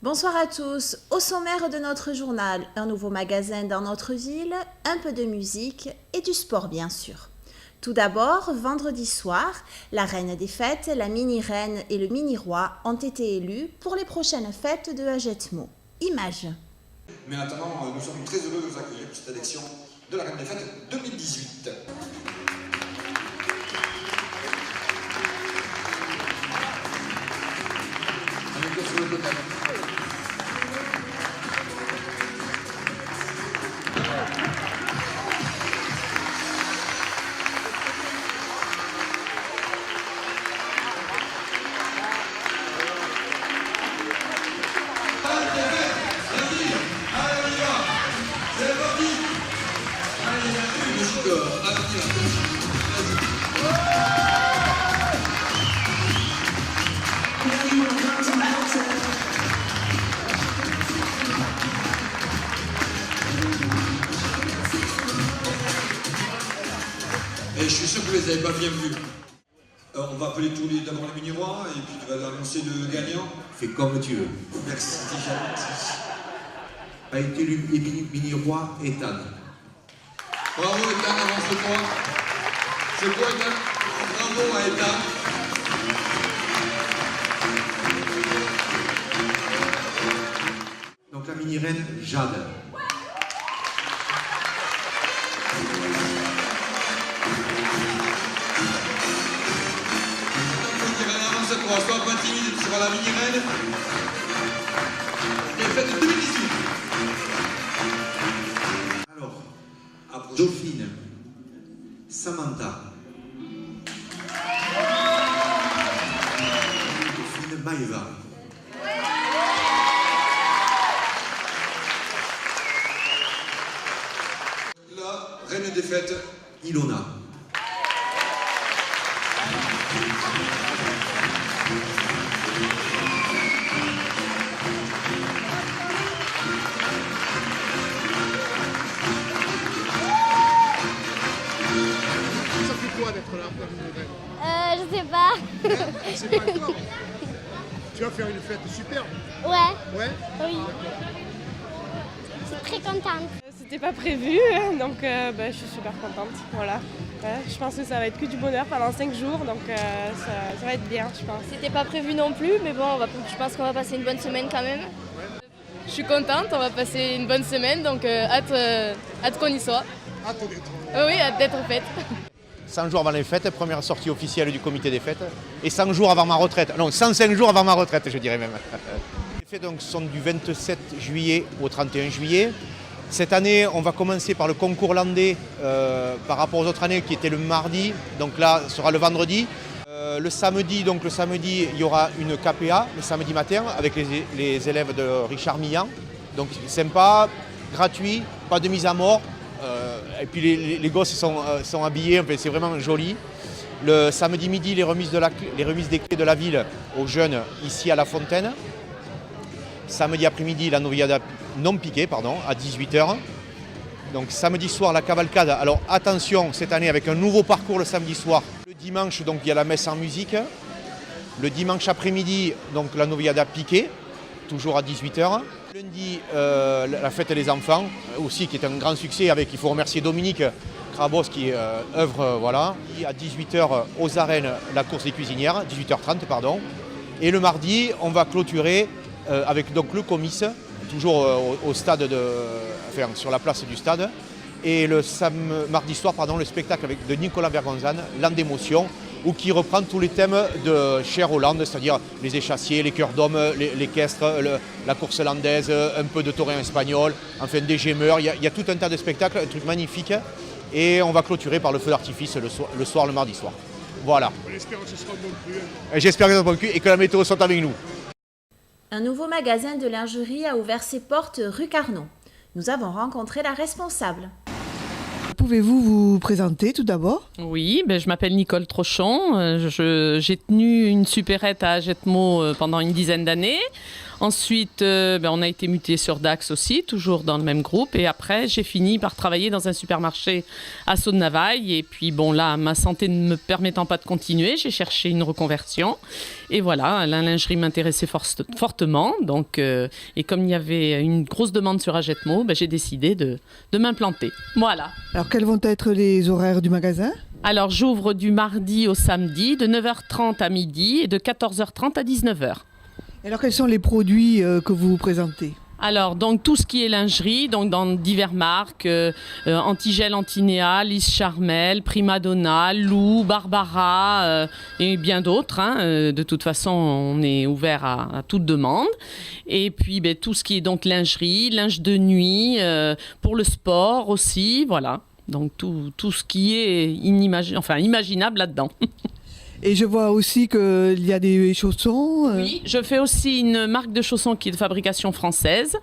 Bonsoir à tous. Au sommaire de notre journal, un nouveau magasin dans notre ville, un peu de musique et du sport bien sûr. Tout d'abord, vendredi soir, la reine des fêtes, la mini-reine et le mini-roi ont été élus pour les prochaines fêtes de Ajetmo. Images. Mais maintenant, nous sommes très heureux de vous accueillir pour cette élection de la reine des fêtes 2018. Sur le total. Et je suis sûr que vous les avez pas bien vus. On va appeler d'abord les mini-rois et puis tu vas annoncer le gagnant. Fais comme tu veux. Merci, c'est gentil. A été élu mini-roi Ethan. Bravo Ethan, avance-toi. C'est quoi Ethan? Bravo à Ethan. Donc la mini-reine Jade. Sois pas timide, tu seras la mini-reine des fêtes 2018. Alors, Dauphine, Samantha. Dauphine Maëva. La reine des fêtes, Ilona. D'être là, je sais pas. C'est pas grave. Tu vas faire une fête superbe. Ouais. Ouais. Oui. Je suis très contente. C'était pas prévu, donc je suis super contente. Voilà. Ouais, je pense que ça va être que du bonheur pendant 5 jours, donc ça va être bien, je pense. C'était pas prévu non plus, mais bon, je pense qu'on va passer une bonne semaine quand même. Je suis contente, on va passer une bonne semaine, donc hâte qu'on y soit. Hâte d'être. Oui, hâte d'être faite. 100 jours avant les fêtes, première sortie officielle du comité des fêtes, et 100 jours avant ma retraite, non 105 jours avant ma retraite je dirais même. Les fêtes donc, sont du 27 juillet au 31 juillet. Cette année on va commencer par le concours landais par rapport aux autres années qui était le mardi, donc là ce sera le vendredi. Le samedi il y aura une KPA le samedi matin avec les élèves de Richard Millan, donc sympa, gratuit, pas de mise à mort. Et puis les gosses sont habillés, enfin, c'est vraiment joli. Le samedi midi, les remises des clés de la ville aux jeunes ici à La Fontaine. Samedi après-midi, la Noviada non piquée, à 18h. Donc samedi soir, la cavalcade. Alors attention, cette année avec un nouveau parcours le samedi soir. Le dimanche, donc, il y a la messe en musique. Le dimanche après-midi, donc, la Noviada piquée, toujours à 18h. Lundi, la fête des enfants, aussi qui est un grand succès avec, il faut remercier Dominique Krabos qui œuvre, voilà. À 18h aux arènes, la course des cuisinières, 18h30 pardon. Et le mardi, on va clôturer avec donc le comice, toujours au stade sur la place du stade. Et le mardi soir, le spectacle de Nicolas Bergonzan, L'An d'émotion, ou qui reprend tous les thèmes de Cher Hollande, c'est-à-dire les échassiers, les cœurs d'hommes, l'équestre, la course landaise, un peu de taurin espagnol, enfin des gémeurs. Il y a tout un tas de spectacles, un truc magnifique. Et on va clôturer par le feu d'artifice le mardi soir. Voilà. On espère que ce sera bon cru. J'espère que ce sera bon cru et que la météo soit avec nous. Un nouveau magasin de lingerie a ouvert ses portes rue Carnot. Nous avons rencontré la responsable. Pouvez-vous vous présenter tout d'abord? Oui, je m'appelle Nicole Trochon. J'ai tenu une supérette à Ajetmo pendant une dizaine d'années. Ensuite, on a été muté sur Dax aussi, toujours dans le même groupe. Et après, j'ai fini par travailler dans un supermarché à Saut-de-Navaille. Et puis, bon, là, ma santé ne me permettant pas de continuer, j'ai cherché une reconversion. Et voilà, la lingerie m'intéressait fortement. Donc, et comme il y avait une grosse demande sur Agetmo, j'ai décidé de m'implanter. Voilà. Alors, quels vont être les horaires du magasin ? Alors, j'ouvre du mardi au samedi, de 9h30 à midi et de 14h30 à 19h. Alors, quels sont les produits que vous présentez ? Alors, donc, tout ce qui est lingerie, donc dans diverses marques, Antigel, Antinéa, Lise Charmel, Primadonna, Lou, Barbara et bien d'autres. De toute façon, on est ouvert à toute demande. Et puis, tout ce qui est donc lingerie, linge de nuit, pour le sport aussi, voilà. Donc, tout ce qui est imaginable là-dedans. Et je vois aussi qu'il y a des chaussons. Oui, je fais aussi une marque de chaussons qui est de fabrication française.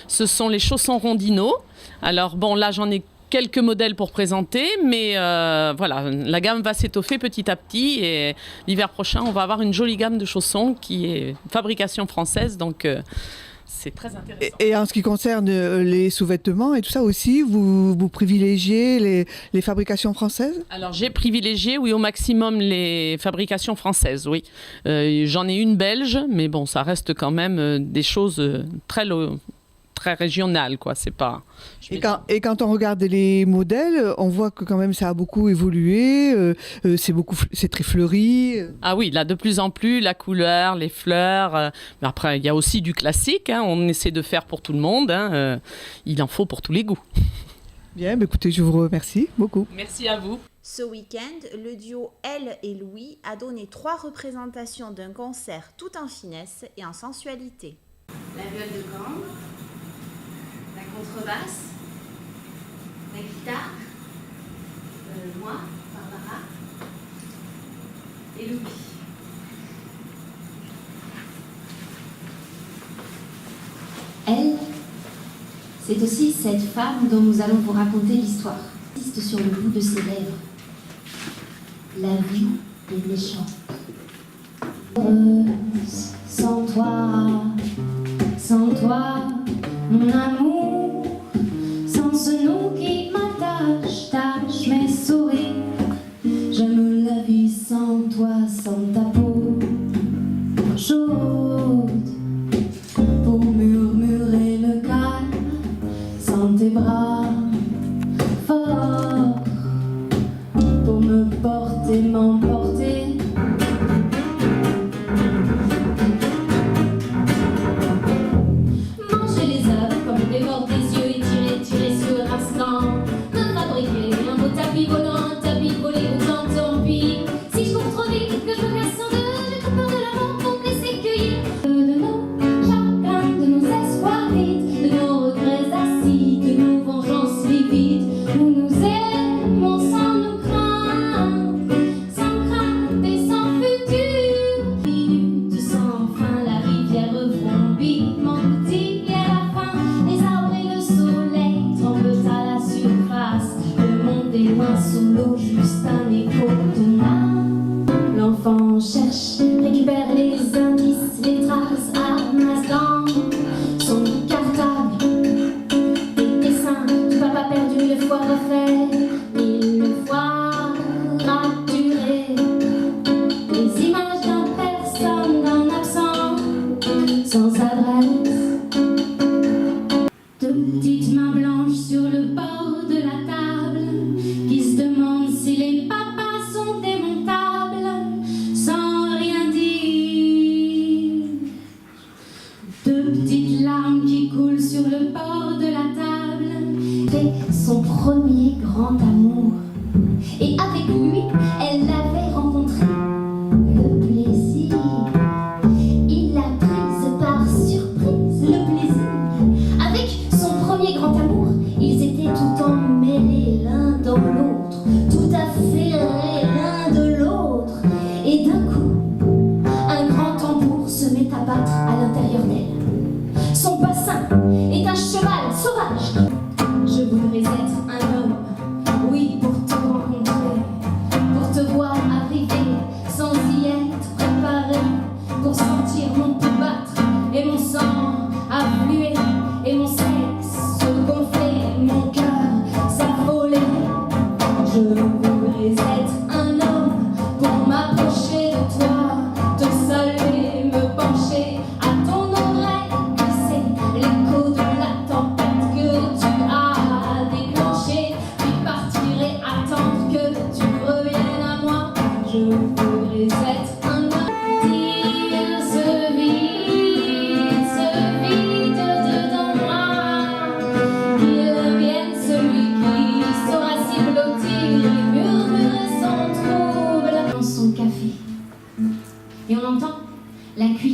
Ce sont les chaussons Rondino. Alors bon, là j'en ai quelques modèles pour présenter, mais voilà, la gamme va s'étoffer petit à petit et l'hiver prochain, on va avoir une jolie gamme de chaussons qui est fabrication française, donc c'est très intéressant. Et en ce qui concerne les sous-vêtements et tout ça aussi, vous privilégiez les fabrications françaises ? Alors j'ai privilégié, oui, au maximum les fabrications françaises, oui. J'en ai une belge, mais bon, ça reste quand même des choses très régionales, quoi. C'est pas... Et quand on regarde les modèles, on voit que quand même ça a beaucoup évolué, c'est très fleuri. Ah oui, là de plus en plus, la couleur, les fleurs. Mais après, il y a aussi du classique, on essaie de faire pour tout le monde. Il en faut pour tous les goûts. Bien, écoutez, je vous remercie beaucoup. Merci à vous. Ce week-end, le duo Elle et Louis a donné 3 représentations d'un concert tout en finesse et en sensualité. La viole de gambe, la contrebasse, la guitare, moi, Barbara, et Louis. Elle, c'est aussi cette femme dont nous allons vous raconter l'histoire. Reste sur le bout de ses lèvres. La vie est méchante. Sans toi, mon amour, sans ce nom qui m'attache mes sourires. J'aime la vie sans toi, sans ta peau chaude, pour murmurer le calme, sans tes bras forts, pour me porter, m'emporter. Je voudrais être un homme, oui, pour te rencontrer, pour te voir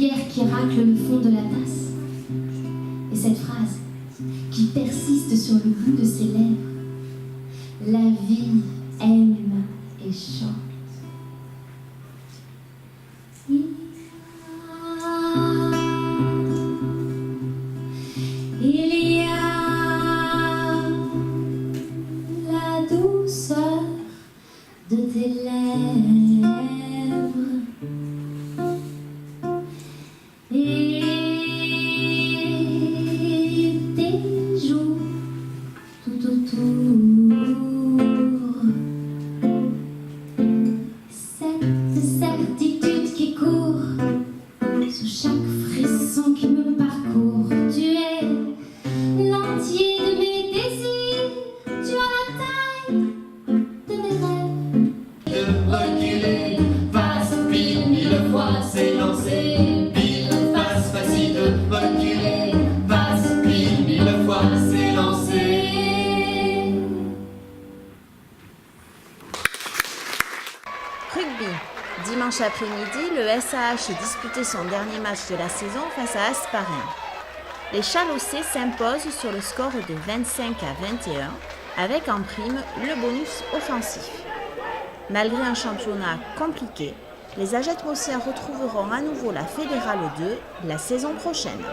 cuillère qui racle le fond de la tasse. Et cette phrase qui persiste sur le bout de ses lèvres. La vie aime et chante. Il y a la douceur de tes lèvres et tes joues tout autour. Cette certitude qui court sous chaque frisson qui me parcourt. Tu es l'entier de mes désirs, tu as la taille de mes rêves. De reculer, face pile, 1000 fois s'élancer. Pile, face, facile de reculer, face pile, 1000 fois s'élancer. Rugby. Dimanche après-midi, le SAH disputait son dernier match de la saison face à Hasparren. Les Chalossais s'imposent sur le score de 25 à 21, avec en prime le bonus offensif. Malgré un championnat compliqué, les Agetmosiens retrouveront à nouveau la Fédérale 2 la saison prochaine.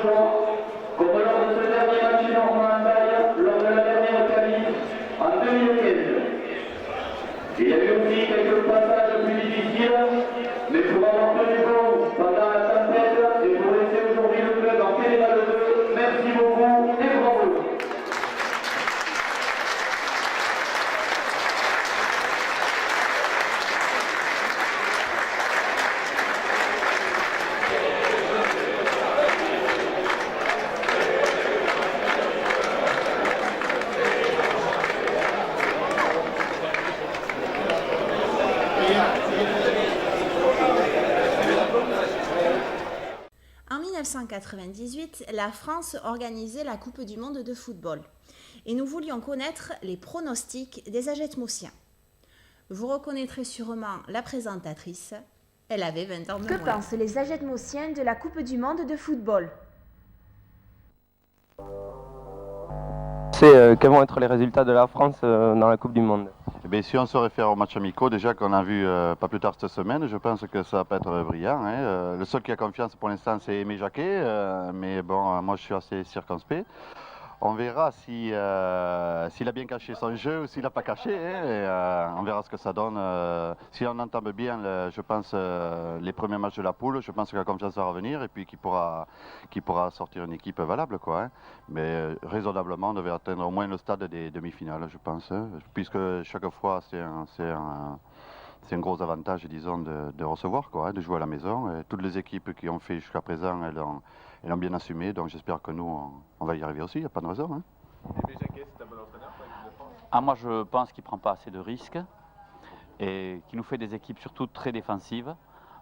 choix, comme lors de ce dernier match normand à taille, lors de la dernière qualif en 2015. Il y a eu aussi quelques passages plus difficiles, mais pour avoir tenu bon pendant la tempête et pour laisser aujourd'hui le club en Fédéral 2, merci beaucoup et bravo. En 1998, la France organisait la Coupe du Monde de football et nous voulions connaître les pronostics des Agetmosiens. Vous reconnaîtrez sûrement la présentatrice, elle avait 20 ans de moins. Que pensent les Agetmosiens de la Coupe du Monde de football? Quels vont être les résultats de la France dans la Coupe du Monde? Si on se réfère aux matchs amicaux, déjà qu'on a vu pas plus tard cette semaine, je pense que ça va pas être brillant. Hein. Le seul qui a confiance pour l'instant, c'est Aimé Jacquet, mais bon, moi je suis assez circonspect. On verra s'il a bien caché son jeu ou s'il n'a pas caché. Hein, on verra ce que ça donne. Si on entame bien, je pense, les premiers matchs de la poule, je pense que la confiance va revenir et puis qu'il pourra sortir une équipe valable. Quoi, hein. Mais raisonnablement, on devait atteindre au moins le stade des demi-finales, je pense. Hein, puisque chaque fois, c'est un gros avantage, disons, de recevoir, quoi, hein, de jouer à la maison. Et toutes les équipes qui ont fait jusqu'à présent, elles ont bien assumé, donc j'espère que nous, on va y arriver aussi, il n'y a pas de raison. Hein. Aimé Jacquet, c'est un bon entraîneur pour l'équipe de France? Moi je pense qu'il ne prend pas assez de risques et qu'il nous fait des équipes surtout très défensives.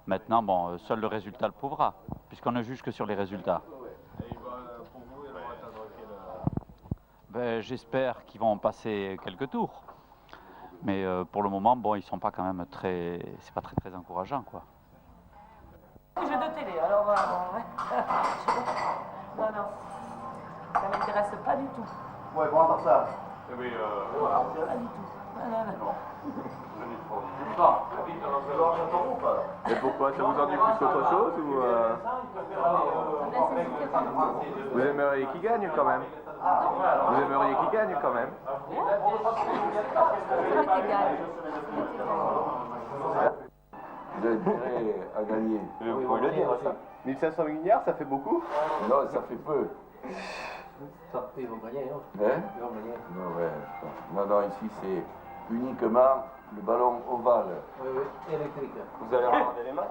Maintenant, bon, seul le résultat le prouvera, puisqu'on ne juge que sur les résultats. Et pour vous, ils vont atteindre quel... J'espère qu'ils vont passer quelques tours. Mais pour le moment, bon, ils ne sont pas quand même très... C'est pas très encourageant, quoi. Jeux de télé, alors non, ça m'intéresse pas du tout. Ouais, bon, à part ça. Pas du tout. Non. Et pourquoi? Ça vous ennuie plus qu'autre chose ou Vous aimeriez qu'il gagne quand même? Vous aimeriez qu'il gagne quand même? Vous avez intérêt à gagner. Vous pouvez le dire, ça. 1500 milliards, ça fait beaucoup? Non, ça fait peu. Ils vont gagner, non? Hein? Ils vont gagner. Non, ouais. Non, ici c'est uniquement le ballon ovale. Oui, électrique. Vous allez regarder les matchs?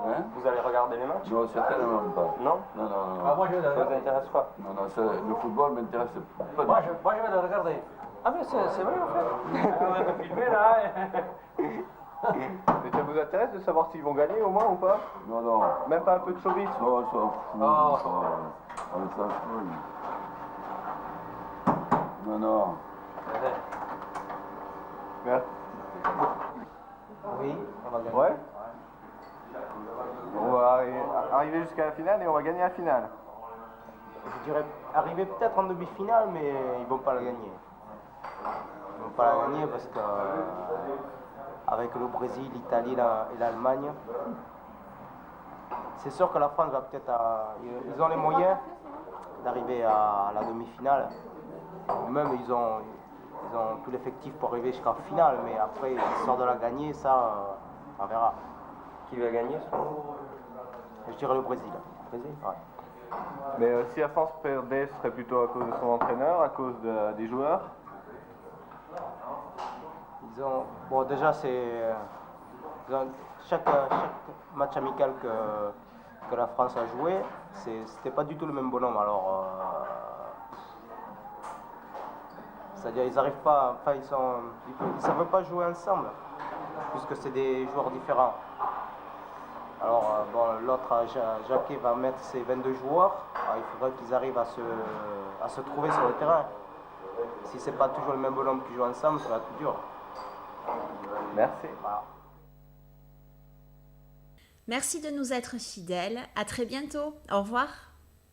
Hein? Vous allez regarder les matchs? Non, certainement pas. Non? Non. Moi je vais le regarder. Ça vous intéresse pas? Non, ça, le football m'intéresse pas. Moi je vais le regarder. Ah mais c'est vrai en fait. On va te filmer là. Mais ça vous intéresse de savoir s'ils vont gagner au moins ou pas? Non. Même pas un peu de showbiz? Non, ça fout. On s'en fout. Non. Merci. Oui, on va gagner. Ouais? On va arriver jusqu'à la finale et on va gagner la finale. Je dirais arriver peut-être en demi-finale, mais ils vont pas la gagner. Ils vont pas la gagner parce que avec le Brésil, l'Italie et l'Allemagne, c'est sûr que la France va peut-être... Ils ont les moyens d'arriver à la demi-finale. Même ils ont tout l'effectif pour arriver jusqu'en finale, mais après, l'histoire de la gagner, ça, on verra. Qui va gagner Je dirais le Brésil. Brésil? Ouais. Mais si la France perdait, ce serait plutôt à cause de son entraîneur, à cause des joueurs? Bon, déjà, chaque match amical que la France a joué, c'était pas du tout le même bonhomme. Alors, c'est-à-dire, ils n'arrivent pas, enfin, ils savent pas jouer ensemble, puisque c'est des joueurs différents. Alors, l'autre, Jacquet, va mettre ses 22 joueurs. Alors, il faudrait qu'ils arrivent à se trouver sur le terrain. Si c'est pas toujours le même bonhomme qui joue ensemble, ça va être dur. Merci. Voilà. Merci de nous être fidèles. À très bientôt. Au revoir.